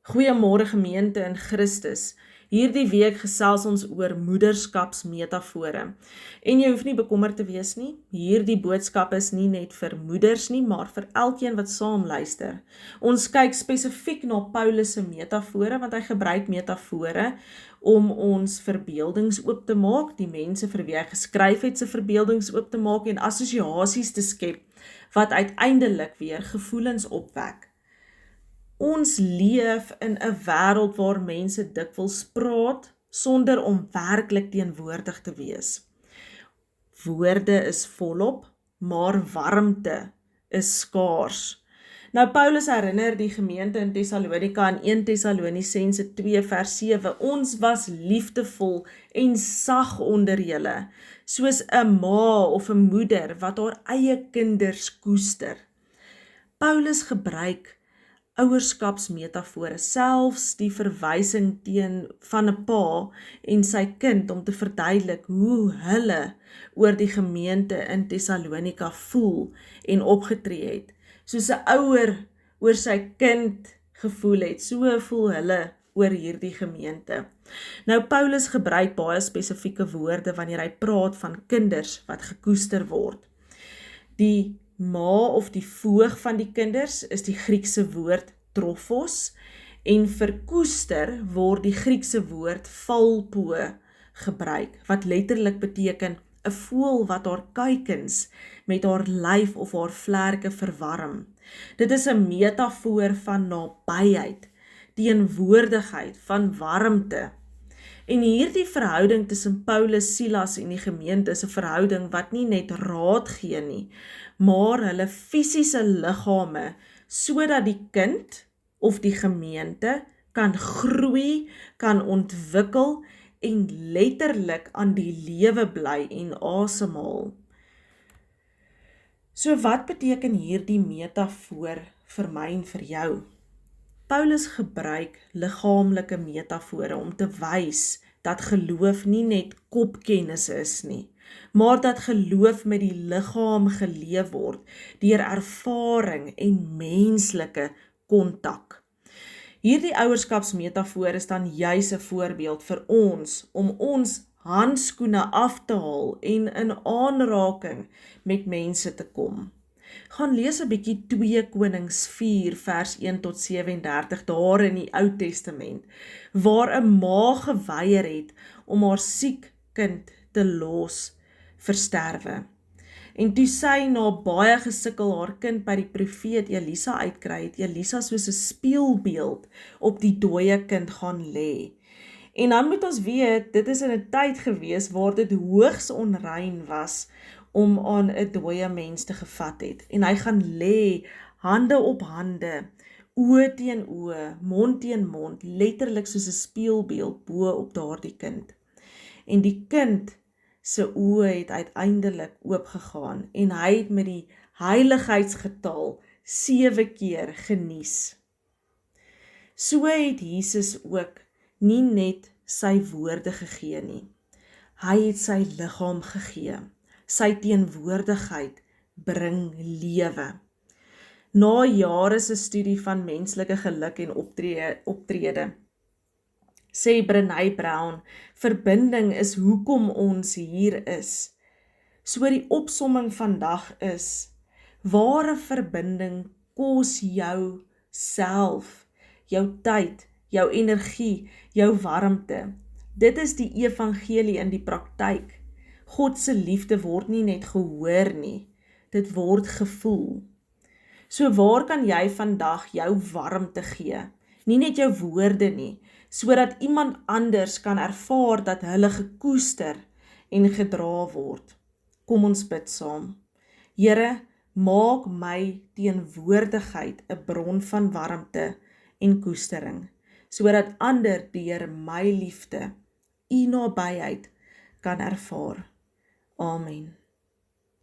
Goeiemôre gemeente in Christus. Hierdie week gesels ons oor moederskapsmetafore. En jy hoef nie bekommerd te wees nie. Hierdie boodskap is nie net vir moeders nie, maar vir elkeen wat saam luister. Ons kyk spesifiek na Paulus se metafore, want hy gebruik metafore om ons verbeeldings oop te maak, die mense vir wie hy geskryf het se verbeeldings oop te maak en assosiasies te skep wat uiteindelik weer gevoelens opwek. Ons leef in 'n wêreld waar mense dikwels praat sonder om werklik teenwoordig te wees. Woorde is volop, maar warmte is skaars. Nou Paulus herinner die gemeente in Thessalonika in 1 Tessalonisense 2 vers 7, ons was liefdevol en sag onder julle, soos 'n ma of 'n moeder wat haar eie kinders koester. Paulus gebruik ouerskapsmetafore, selfs die verwysing van 'n pa en sy kind om te verduidelik hoe hulle oor die gemeente in Thessalonika voel en opgetree het. Soos 'n ouer oor sy kind gevoel het, so voel hulle oor hierdie gemeente. Nou Paulus gebruik baie spesifieke woorde wanneer hy praat van kinders wat gekoester word. Die ma of die voog van die kinders is die Griekse woord trophos en vir koester word die Griekse woord phalpo gebruik, wat letterlik beteken 'n voël wat haar kuikens met haar lyf of haar vlerke verwarm. Dit is 'n metafoor van nabyheid, teenwoordigheid, van warmte. En hierdie verhouding tussen Paulus, Silas en die gemeente is 'n verhouding wat nie net raad gee nie, maar hulle fisiese liggame, sodat die kind of die gemeente kan groei, kan ontwikkel en letterlik aan die lewe bly en asemhaal. So wat beteken hierdie metafoor vir my en vir jou? Paulus gebruik liggaamlike metafore om te wys dat geloof nie net kopkennis is nie, maar dat geloof met die liggaam geleef word deur ervaring en menslike kontak. Hierdie ouerskapsmetafoor is dan juis 'n voorbeeld vir ons om ons handskoene af te haal en in aanraking met mense te kom. Gaan lees 'n bietjie 2 Konings 4 vers 1 tot 37 daar in die Ou Testament, waar 'n ma geweier het om haar siek kind te los vir sterwe. En toe sy na baie gesukkel haar kind by die profeet Elisa uitkry, het Elisa soos 'n spieelbeeld op die dooie kind gaan lê. En dan moet ons weet, dit is in 'n tyd gewees waar dit hoogs onrein was om aan 'n dooie mens te gevat het. En hy gaan lê, hande op hande, oë teen oë, mond teen mond, letterlik soos 'n spieelbeeld bo op daardie kind. En die kind se oë het uiteindelik oopgegaan en hy het met die heiligheidsgetal 7 keer genies. So het Jesus ook nie net sy woorde gegee nie. Hy het sy liggaam gegee. Sy teenwoordigheid bring lewe. Na jare se studie van menslike geluk en optrede, sê Brené Brown, verbinding is hoekom ons hier is. So die opsomming vandag is, ware verbinding kos jou self, jou tyd, jou energie, jou warmte. Dit is die evangelie in die praktyk. God se liefde word nie net gehoor nie, dit word gevoel. So waar kan jy vandag jou warmte gee? Nie net jou woorde nie, sodat iemand anders kan ervaar dat hulle gekoester en gedra word. Kom ons bid saam. Here, maak my teenwoordigheid 'n bron van warmte en koestering, sodat ander deur my liefde, u nabyheid kan ervaar. Amen.